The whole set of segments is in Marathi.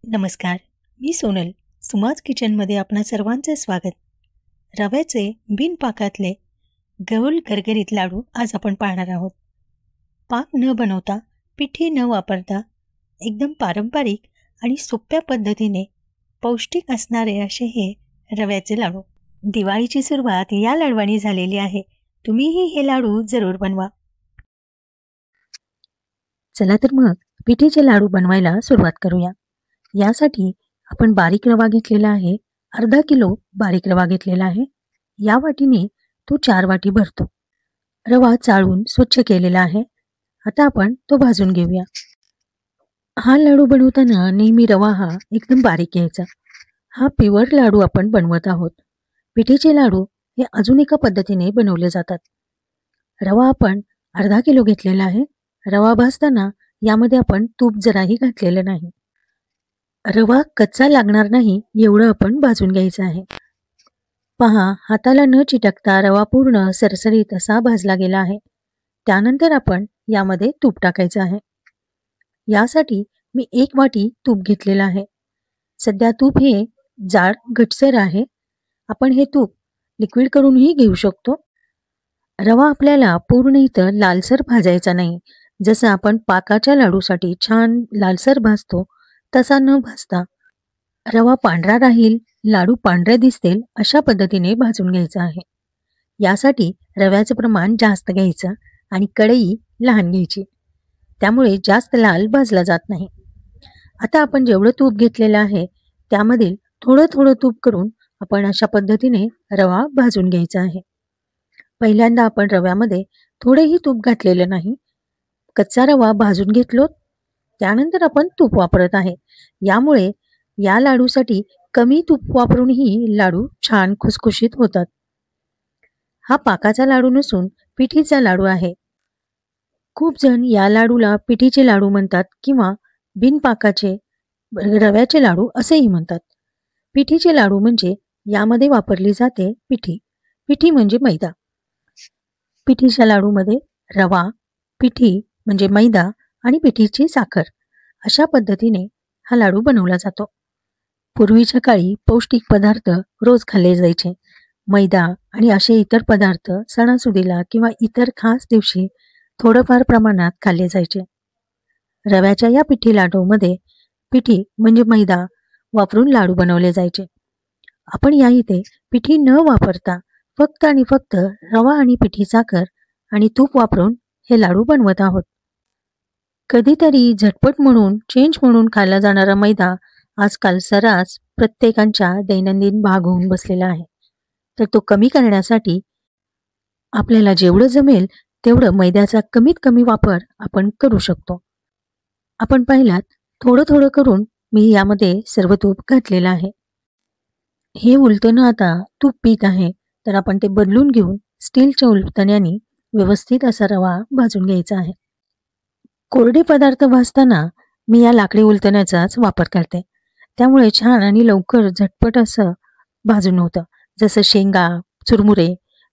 नमस्कार, मी सोनल. सुमाज किचनमध्ये आपणा सर्वांचे स्वागत. रव्याचे बिनपाकातले गोल गरगरीत लाडू आज आपण पाहणार आहोत. पाक न बनवता, पिठी न वापरता, एकदम पारंपरिक आणि सोप्या पद्धतीने पौष्टिक असणारे असे हे रव्याचे लाडू. दिवाळीची सुरुवात या लाडवानी झालेली आहे. तुम्हीही हे लाडू जरूर बनवा. चला तर मग पिठीचे लाडू बनवायला सुरुवात करूया. यासाठी आपण बारीक रवा घेतलेला आहे. अर्धा किलो बारीक रवा घेतलेला आहे. या वाटीने तो 4 वाटी भरतो. रवा चाळून स्वच्छ केलेला आहे. आता आपण तो भाजून घेऊया. हा लाडू बनवताना नेहमी रवा हा एकदम बारीक घ्यायचा. हा प्युअर लाडू आपण बनवत आहोत. पिठीचे लाडू हे अजून एका पद्धतीने बनवले जातात. रवा आपण अर्धा किलो घेतलेला आहे. रवा भाजताना यामध्ये आपण तूप जराही घातलेलं नाही. रवा कच्चा लागणार नाही एवढं आपण भाजून घ्यायचं आहे. पहा, हाताला न चिटकता रवा पूर्ण सरसरीत असा भाजला गेला आहे. त्यानंतर आपण यामध्ये तूप टाकायचं आहे. यासाठी मी 1 वाटी तूप घेतलेलं आहे. सध्या तूप हे जाड घटसर आहे. आपण हे तूप लिक्विड करूनही घेऊ शकतो. रवा आपल्याला पूर्ण इथं लालसर भाजायचा नाही. जसं आपण पाकाच्या लाडूसाठी छान लालसर भाजतो तसा न भाजता रवा पांढरा राहील, लाडू पांढरे दिसतील अशा पद्धतीने भाजून घ्यायचा आहे. यासाठी रव्याचं प्रमाण जास्त घ्यायचं आणि कढई लहान घ्यायची. त्यामुळे जास्त लाल भाजला जात नाही. आता आपण जेवढं तूप घेतलेलं आहे त्यामधील थोडं थोडं तूप करून आपण अशा पद्धतीने रवा भाजून घ्यायचा आहे. पहिल्यांदा आपण रव्यामध्ये थोडेही तूप घातलेलं नाही. कच्चा रवा भाजून घेतलो. त्यानंतर आपण तूप वापरत आहे. यामुळे या लाडूसाठी कमी तूप वापरूनही लाडू छान खुसखुशीत होतात. हा पाकाचा लाडू नसून पिठीचा लाडू आहे. खूप जण या लाडूला पिठीचे लाडू म्हणतात किंवा बिनपाकाचे रव्याचे लाडू असेही म्हणतात. पिठीचे लाडू म्हणजे यामध्ये वापरली जाते पिठी. पिठी म्हणजे मैदा. पिठीच्या लाडूमध्ये रवा, पिठी म्हणजे मैदा आणि पिठीची साखर अशा पद्धतीने हा लाडू बनवला जातो. पूर्वीच्या काळी पौष्टिक पदार्थ रोज खाल्ले जायचे. मैदा आणि असे इतर पदार्थ सणासुदीला किंवा इतर खास दिवशी थोडंफार प्रमाणात खाल्ले जायचे. रव्याच्या या पिठी लाडूमध्ये पिठी म्हणजे मैदा वापरून लाडू बनवले जायचे. आपण या इथे पिठी न वापरता फक्त आणि फक्त रवा आणि पिठी साखर आणि तूप वापरून हे लाडू बनवत आहोत. कधीतरी झटपट म्हणून चेंज म्हणून खाल्ला जाणारा मैदा आजकाल सर्रास प्रत्येकाच्या दैनंदिन भाग होऊन बसलेला आहे. तर तो कमी करण्यासाठी आपल्याला जेवढं जमेल तेवढं मैद्याचा कमीत कमी वापर आपण करू शकतो. आपण पाहिलात थोडं थोडं करून मी यामध्ये सर्व तूप घातलेलं आहे. हे उलटणं आता तूप पीत आहे तर आपण ते बदलून घेऊन स्टीलच्या उलटण्याने व्यवस्थित असा रवा भाजून घ्यायचा आहे. कोरडे पदार्थ भाजताना मी या लाकडी उलटण्याचाच वापर करते. त्यामुळे छान आणि लवकर झटपट असं भाजून होतं. जसं शेंगा, चुरमुरे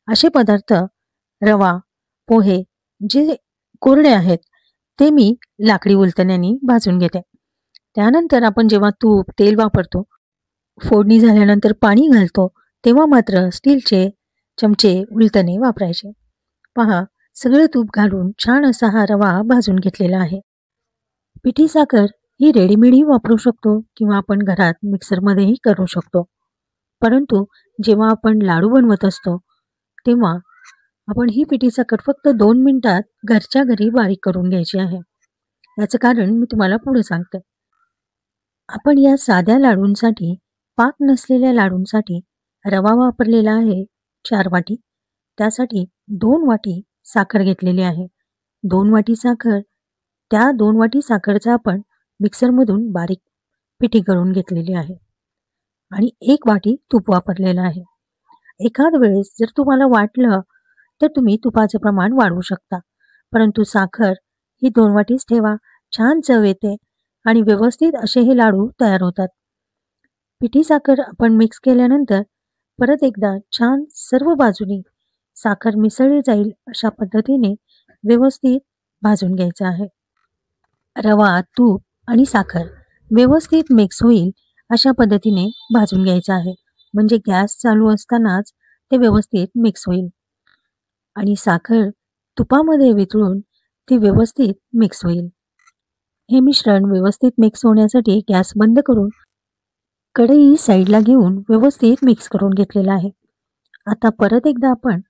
असे पदार्थ, रवा, पोहे जे कोरडे आहेत ते मी लाकडी उलटण्याने भाजून घेते. त्यानंतर आपण जेव्हा तूप, तेल वापरतो, फोडणी झाल्यानंतर पाणी घालतो तेव्हा मात्र स्टीलचे चमचे उलटणे वापरायचे. पहा, सगळं तूप घालून छान असा हा रवा भाजून घेतलेला आहे. पिठी साखर ही रेडीमेडही वापरू शकतो किंवा आपण घरात मिक्सरमध्येही करू शकतो. परंतु जेव्हा आपण लाडू बनवत असतो तेव्हा आपण ही पिठी साखर फक्त 2 मिनिटात घरच्या घरी बारीक करून घ्यायची आहे. याचं कारण मी तुम्हाला पुढे सांगते. आपण या साध्या लाडूंसाठी, पाक नसलेल्या लाडूंसाठी रवा वापरलेला आहे 4 वाटी. त्यासाठी 2 वाटी साखर घेतलेली आहे. 2 वाटी साखर, त्या 2 वाटी साखरचा आपण मिक्सरमधून बारीक पिठी करून घेतलेली आहे आणि 1 वाटी तूप वापरलेलं आहे. एखाद वेळेस जर तुम्हाला वाटलं तर तुम्ही तुपाचं प्रमाण वाढवू शकता. परंतु साखर ही 2 वाटीच ठेवा. छान चव येते आणि व्यवस्थित असे हे लाडू तयार होतात. पिठी साखर आपण मिक्स केल्यानंतर परत एकदा छान सर्व बाजूनी साखर मिसळली जाईल अशा पद्धतीने व्यवस्थित भाजून घ्यायचं आहे. रवा, तूप आणि साखर व्यवस्थित मिक्स होईल अशा पद्धतीने भाजून घ्यायचं आहे. म्हणजे गॅस चालू असतानाच ते व्यवस्थित मिक्स होईल आणि साखर तुपामध्ये वितळून ती व्यवस्थित मिक्स होईल. हे मिश्रण व्यवस्थित मिक्स होण्यासाठी गॅस बंद करून कढई साईडला घेऊन व्यवस्थित मिक्स करून घेतलेला आहे. आता परत एकदा आपण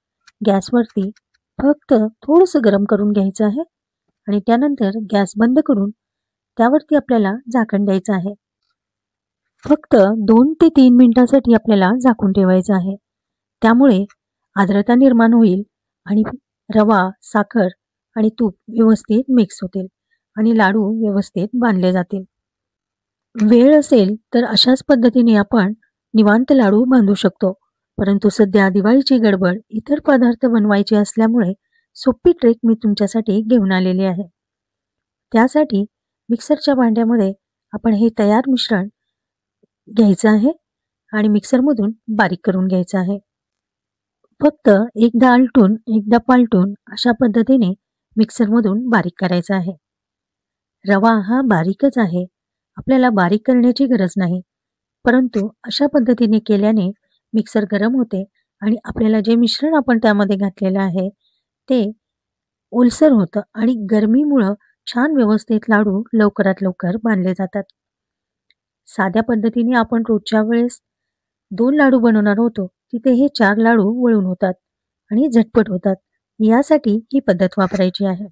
गॅसवरती फक्त थोडंसं गरम करून घ्यायचं आहे आणि त्यानंतर गॅस बंद करून त्यावरती आपल्याला झाकण द्यायचं आहे. फक्त 2 ते 3 मिनिटांसाठी आपल्याला झाकून ठेवायचं आहे. त्यामुळे आर्द्रता निर्माण होईल आणि रवा, साखर आणि तूप व्यवस्थित मिक्स होतील आणि लाडू व्यवस्थित बांधले जातील. वेळ असेल तर अशाच पद्धतीने आपण निवांत लाडू बांधू शकतो. परंतु सध्या दिवाळीची गडबड, इतर पदार्थ बनवायचे असल्यामुळे सोपी ट्रिक मी तुमच्यासाठी घेऊन आलेली आहे. त्यासाठी मिक्सरच्या भांड्यामध्ये आपण हे तयार मिश्रण घ्यायचं आहे आणि मिक्सरमधून बारीक करून घ्यायचं आहे. फक्त एकदा आलटून एकदा पालटून अशा पद्धतीने मिक्सरमधून बारीक करायचा आहे. रवा हा बारीकच आहे, आपल्याला बारीक करण्याची गरज नाही. परंतु अशा पद्धतीने केल्याने मिक्सर गरम होते आणि आपल्याला जे मिश्रण आपण त्यामध्ये घातलेलं आहे ते ओलसर होतं आणि गरमीमुळं छान व्यवस्थित लाडू लवकरात लवकर बांधले जातात. साध्या पद्धतीने आपण रोजच्या वेळेस 2 लाडू बनवणार होतो, तिथे हे 4 लाडू वळून होतात आणि झटपट होतात. यासाठी ही पद्धत वापरायची आहे.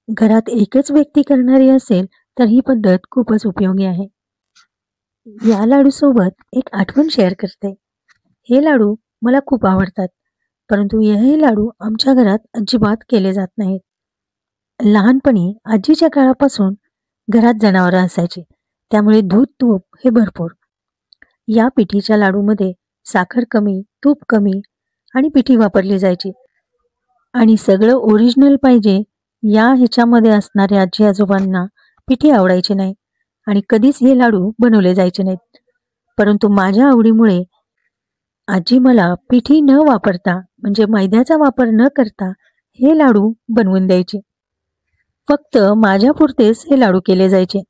घरात एकच व्यक्ती करणारी असेल तर ही पद्धत खूपच उपयोगी आहे. या लाडूसोबत एक आठवण शेअर करते. हे लाडू मला खूप आवडतात, परंतु हे लाडू आमच्या घरात अजिबात केले जात नाहीत. लहानपणी आजीच्या काळापासून घरात जनावरं असायची, त्यामुळे दूध तूप हे भरपूर. या पिठीच्या लाडूमध्ये साखर कमी, तूप कमी आणि पिठी वापरली जायची आणि सगळं ओरिजिनल पाहिजे या ह्याच्यामध्ये असणाऱ्या आजी आजोबांना पिठी आवडायची नाही आणि कधीच हे लाडू बनवले जायचे नाहीत. परंतु माझ्या आवडीमुळे आजी मला पिठी न वापरता म्हणजे मैद्याचा वापर न करता हे लाडू बनवून द्यायचे. फक्त माझ्यापुरतेच हे लाडू केले जायचे,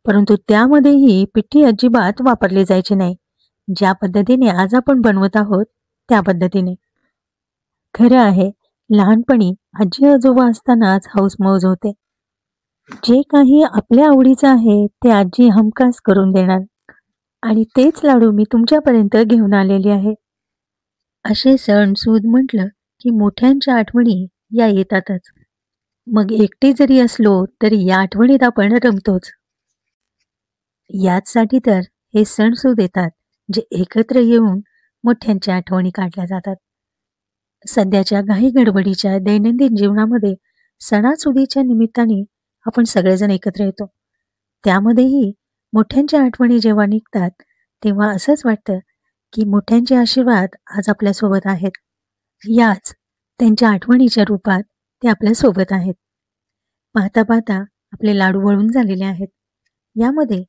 परंतु त्यामध्येही पिठी अजिबात वापरली जायची नाही. ज्या पद्धतीने आज आपण बनवत आहोत त्या पद्धतीने. खरं आहे, लहानपणी आजी आजोबा असतानाच हौस-मौज होते. जे काही आपल्या आवडीचं आहे ते आजी हमखास करून देणार आणि तेच लाडू मी तुमच्यापर्यंत घेऊन आलेली आहे. असे सण-सूद म्हटलं की मोठ्यांच्या आठवणी या येतातच. मग एकटे जरी असलो तरी या आठवणीत आपण रमतोच. याचसाठी तर हे सण-सूद येतात, जे एकत्र येऊन मोठ्यांच्या आठवणी काढल्या जातात. सध्याच्या घाई गडबडीच्या दैनंदिन जीवनामध्ये सणासुदीच्या निमित्ताने आपण सगळेजण एकत्र येतो. त्यामध्येही मोठ्यांच्या आठवणी जेव्हा निघतात तेव्हा असंच वाटतं की मोठ्यांचे आशीर्वाद आज आपल्यासोबत आहेत. याच त्यांच्या आठवणीच्या रूपात ते आपल्यासोबत आहेत. पाहता पाहता आपले लाडू वळून झालेले आहेत. यामध्ये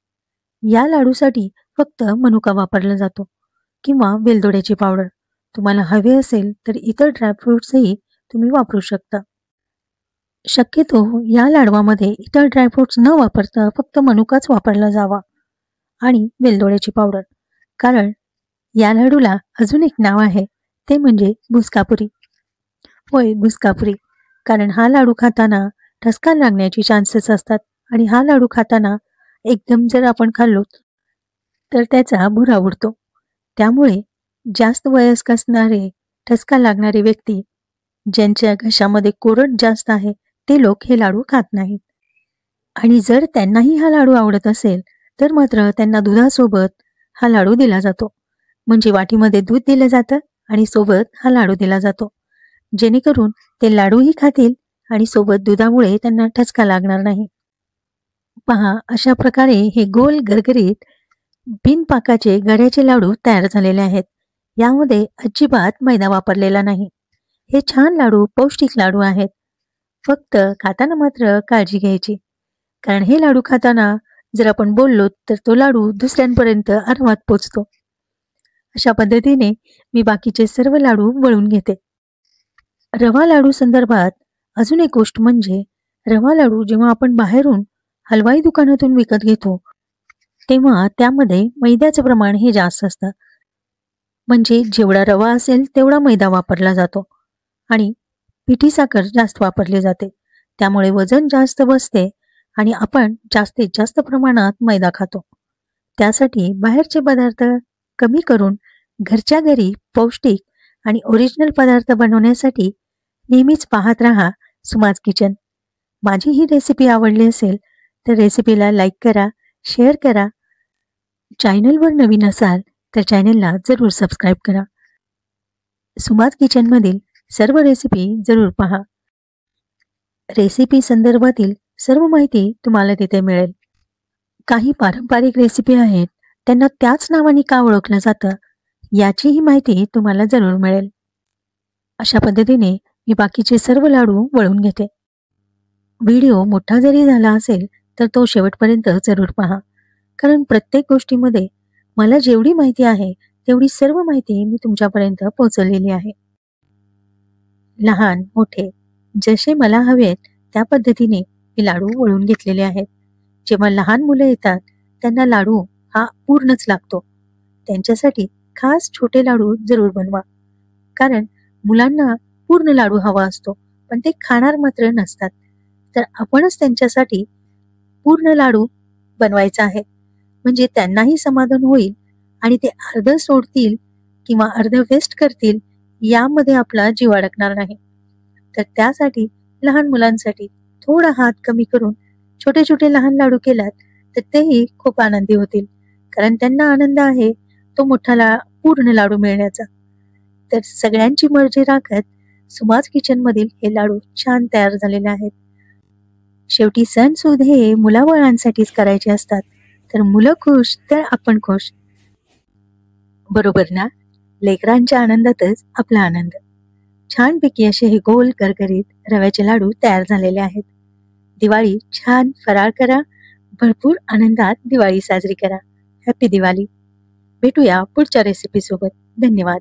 या लाडूसाठी फक्त मनुका वापरला जातो किंवा वेलदोड्याची पावडर. तुम्हाला हवे असेल तर इतर ड्रायफ्रुट्सही तुम्ही वापरू शकता. शक्यतो या लाडवामध्ये इतर ड्रायफ्रुट्स न वापरता फक्त मनुकाच वापरला जावा आणि वेलदोड्याची पावडर. कारण या लाडूला अजून एक नाव आहे, ते म्हणजे भुसकापुरी. होय, भुसकापुरी. कारण हा लाडू खाताना ठसका लागण्याची चान्सेस असतात आणि हा लाडू खाताना एकदम जर आपण खाल्लो तर त्याचा भुरा उडतो. त्यामुळे जास्त वयस्क असणारे, ठसका लागणारे व्यक्ती, ज्यांच्या घशामध्ये कोरड जास्त आहे, ते लोक हे लाडू खात नाहीत. आणि जर त्यांनाही हा लाडू आवडत असेल तर मात्र त्यांना दुधासोबत हा लाडू दिला जातो. म्हणजे वाटीमध्ये दूध दिलं जातं आणि सोबत हा लाडू दिला जातो, जेणेकरून ते लाडूही खातील आणि सोबत दुधामुळे त्यांना ठसका लागणार नाही. पहा, अशा प्रकारे हे गोल गरगरीत बिनपाकाचे गऱ्याचे लाडू तयार झालेले आहेत. यामध्ये अजिबात मैदा वापरलेला नाही. हे छान लाडू पौष्टिक लाडू आहेत. फक्त खाताना मात्र काळजी घ्यायची, कारण हे लाडू खाताना जर आपण बोललो तर तो लाडू दुसऱ्यांपर्यंत आरामात पोचतो. अशा पद्धतीने मी बाकीचे सर्व लाडू वळून घेते. रवा लाडू संदर्भात अजून एक गोष्ट म्हणजे रवा लाडू जेव्हा आपण बाहेरून हलवाई दुकानातून विकत घेतो तेव्हा त्यामध्ये मैद्याचं प्रमाण हे जास्त असतं. म्हणजे जेवढा रवा असेल तेवढा मैदा वापरला जातो आणि पिठी साखर जास्त वापरली जाते. त्यामुळे वजन जास्त बसते आणि आपण जास्तीत जास्त प्रमाणात मैदा खातो. त्यासाठी बाहेरचे पदार्थ कमी करून घरच्या घरी पौष्टिक आणि ओरिजिनल पदार्थ बनवण्यासाठी नेहमीच पाहत राहा सुमाज किचन. माझी ही रेसिपी आवडली असेल तर रेसिपीला लाईक करा, शेअर करा. चॅनलवर नवीन असाल तर चॅनलला जरूर सबस्क्राईब करा. सुमाज किचनमधील सर्व रेसिपी जरूर पहा. रेसिपी संदर्भातील सर्व माहिती तुम्हाला तिथे मिळेल. काही पारंपरिक रेसिपी आहेत, त्यांना त्याच नावाने का ओळखलं जातं याचीही माहिती तुम्हाला जरूर मिळेल. अशा पद्धतीने मी बाकीचे सर्व लाडू वळून घेते. व्हिडिओ मोठा जरी झाला असेल तर तो शेवटपर्यंत जरूर पहा, कारण प्रत्येक गोष्टीमध्ये मला जेवढी माहिती आहे तेवढी सर्व माहिती मी तुमच्यापर्यंत पोहोचवलेली आहे. लहान मोठे जसे मला हवेत त्या पद्धतीने मी लाडू वळून घेतलेले आहेत. जेव्हा लहान मुलं येतात त्यांना लाडू हा पूर्णच लागतो. त्यांच्यासाठी खास छोटे लाडू जरूर बनवा, कारण मुलांना पूर्ण लाडू हवा असतो पण ते खाणार मात्र नसतात. तर आपणच त्यांच्यासाठी पूर्ण लाडू बनवायचा आहे, म्हणजे त्यांनाही समाधान होईल आणि ते अर्ध सोडतील किंवा अर्ध वेस्ट करतील यामध्ये आपला जीव अडकणार नाही. तर त्यासाठी लहान मुलांसाठी थोडा हात कमी करून छोटे छोटे लहान लाडू केलात तर तेही खूप आनंदी होतील, कारण त्यांना आनंद आहे तो मोठा पूर्ण लाडू मिळण्याचा. तर सगळ्यांची मर्जी राखत सुमाज किचन मधील हे लाडू छान तयार झालेले आहेत. शेवटी सण सुद हे मुलाबाळांसाठीच करायचे असतात, तर मुलं खुश तर आपण खुश, बरोबर ना? लेकरांच्या आनंदातच आपला आनंद. छानपैकी असे हे गोल करकरीत रव्याचे लाडू तयार झालेले आहेत. दिवाळी छान फराळ करा, भरपूर आनंदात दिवाळी साजरी करा. हॅपी दिवाळी. भेटूया पुढच्या रेसिपी सोबत. धन्यवाद.